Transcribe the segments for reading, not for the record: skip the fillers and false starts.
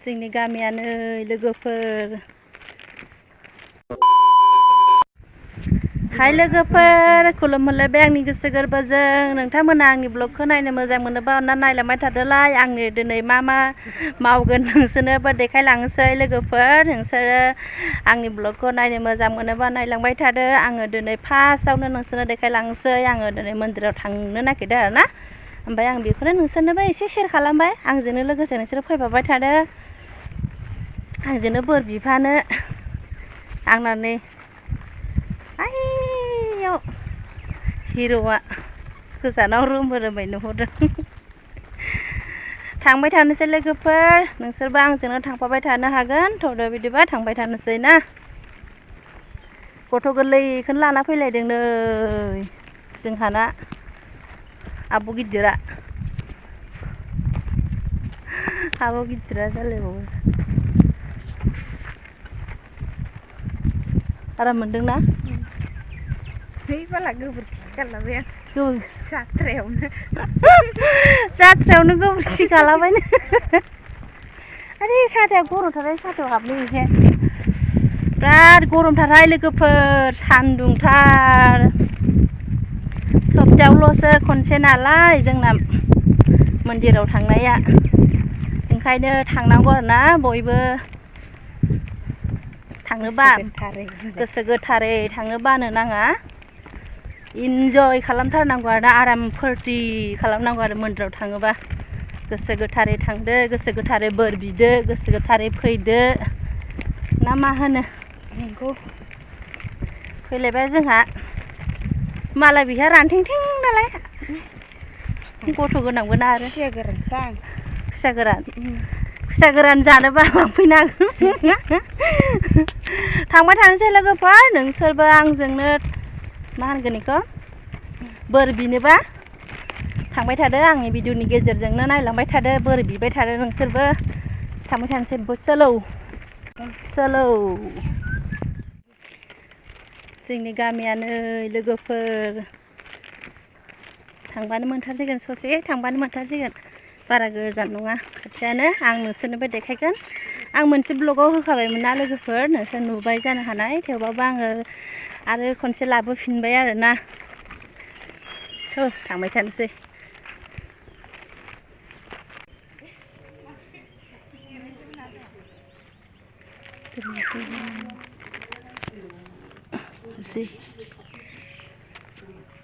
जोंनि गामियानो लोगोफोर। हाय लोगोफोर, खुलुमहरलायबाय आंनि गोसो गोरबोजों। नोंथांमोना आंनि ब्लगखौ नायनो मोजां मोनोबा अन्नानै नायलांबाय थादोलाय। आंनि दिनै मा मावगोन नोंसोरनोबो देखायलांनोसै लोगोफोर। नोंसोरो आंनि ब्लगखौ नायनो मोजां मोनोबा नायलांबाय थादो। आङो दिनै फार्स्टआवनो नोंसोरनो देखायलांनोसै। आङो दिनै मन्दिराव थांनो नागिरदों आरोना। ओमफ्राय आं बेखौनो नोंसोरनोबो एसे शेयार खालामबाय। आंजोंनो लोगोसे नोंसोरो फैफाबाय थादो, आंजोंनो बोर बिफानो। आंना नै आइयाव हिर'आ गोजानाव रोमै नुहुरदों। थांबाय थानोसै लोगोफोर, नोंसोरबो आंजोंनो थांफाबाय थानो हागोन। थ'दो बिदिबा थांबाय थानोसै ना। गथ' गोरलैखौनो लाना फैलायदों नै जोंहाना आब' गिदिरा। आब' गिदिरा जालायबावो। आराम मोनदोंना? है बाला गोबोरखि गारलाबाय आं जाथ्रायावनो गोबोरखि गालाबायनो। आरे साथाया गरमथारहाय, साथायाव हाबनो एसे बिराद गरमथारहाय लोगोफोर, सान्दुंथार। सप्तायावल'सो खनसे नालाय जोंना मन्दिराव थांनाया, ओंखायनो थांनांगौ आरोना बयबो। थांनोबा गोसो गोथारै थांनो बानो नाङा, इन्जय खालामथारनांगौ आरोना, आराम फुरथि खालामनांगौ आरो मन्दिराव थाङोबा। गोसो गोथारै थांदो, गोसो गोथारै बोर बिदो, गोसो गोथारै फैदो ना मा होनो? नंगौ। फैलायबाय जोंहा मालाय बिहा रानथेंथें नालाय, गथ' गोनांबो ना आरो। खुसिया गोरानसो आं। खुसिया गोरान? खुसिया गोरान जानोबा लांफैनो हागोन। थांबाय थानोसै लोगोफोर, नोंसोरबो आंजोंनो मा होनगोन बेखौ बोर बिनोबा थांबाय थादो। आंनि भिडिअनि गेजेरजोंनो नायलांबाय थादो, बोर बिबाय थादो नोंसोरबो। थांबाय थानोसै सोलौ सोलौ। जोंनि गामियानो लोगोफोर। थांबानो मोनथारसिगोन, ससे थांबानो मोनथारसिगोन। बारा गोजान नङा, खाथियानो। आं नोंसोरनोबो देखायगोन। आं मोनसे ब्लगाव होखाबायमोन ना लोगोफोर, नोंसोर नुबाय जानो हानाय। थेवबाबो आङो आरो खनसे लाबोफिनबाय आरोना। थांबाय थानोसै।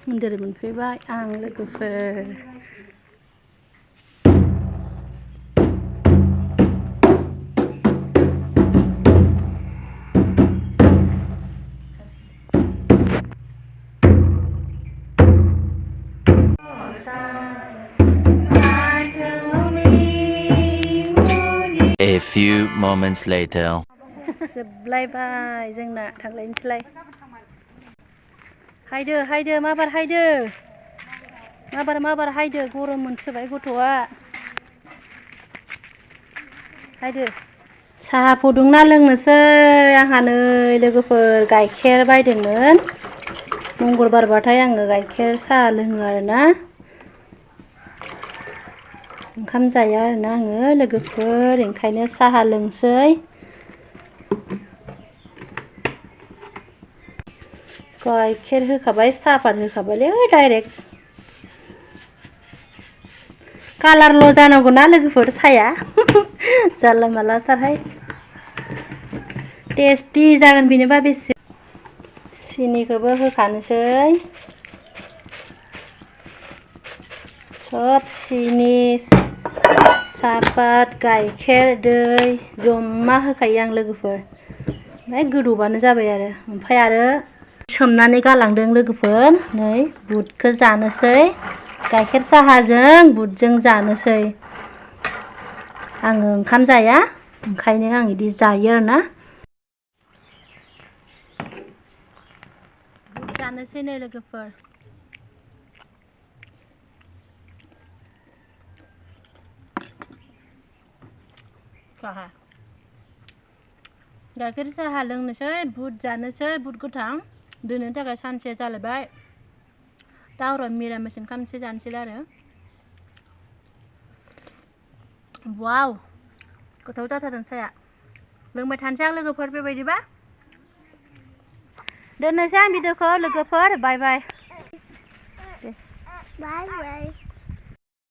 मन्दिर मोनफैबाय आं लोगोफोर। A few moments later. जोबलायबाय जोंना, थांलायनोसैलाय। हायदो माबार हायदो, माबार हायदो, गरम मोनसोबाय गथ'आ। हायदो। साहा फुदुंना लोंनोसै। आंहा नै लोगोफोर गाइखेर बायदोंमोन। मंगलबारबाथाय आङो गाइखेर साहा लोङो आरोना। ओंखाम जाया आरोना आङो लोगोफोर, ओंखायनो साहा लोंसै। गाइखेर होखाबाय, साहापात होखाबायलै डाइरेक्ट। कालारल' जानांगौ ना लोगोफोर साया। जानला मानलाथारहाय। टेस्टि जागोन बेनोबा बेसे। सिनिखौबो होखानोसै। सब सिनि, साहापात, गाइखेर, दै जमा होखायो आं लोगोफोर। ओमफ्राय गोदौबानो जाबाय आरो। ओमफ्राय आरो सोमनानै गालांदों लोगोफोर, नै बुटखौ जानोसै। गाइखेर साहाजों बुटजों जानोसै। आङो ओंखाम जाया, ओंखायनो आं बिदि जायो आरोना। बुट जानोसै नै लोगोफोर। गाइखेर साहा लोंनोसै, बुट जानोसै, बुट गोथां दोननो थाखाय सानसे जालायबाय। दा हराव मिरामिस ओंखाम एसे जानोसै आरो। वाव गोथाव जाथारदों साया लोंबाय थानोसै आं लोगोफोर बेबायदिबा दोननोसै आं भिडिअखौ लोगोफोर बाय बाय बाय बाय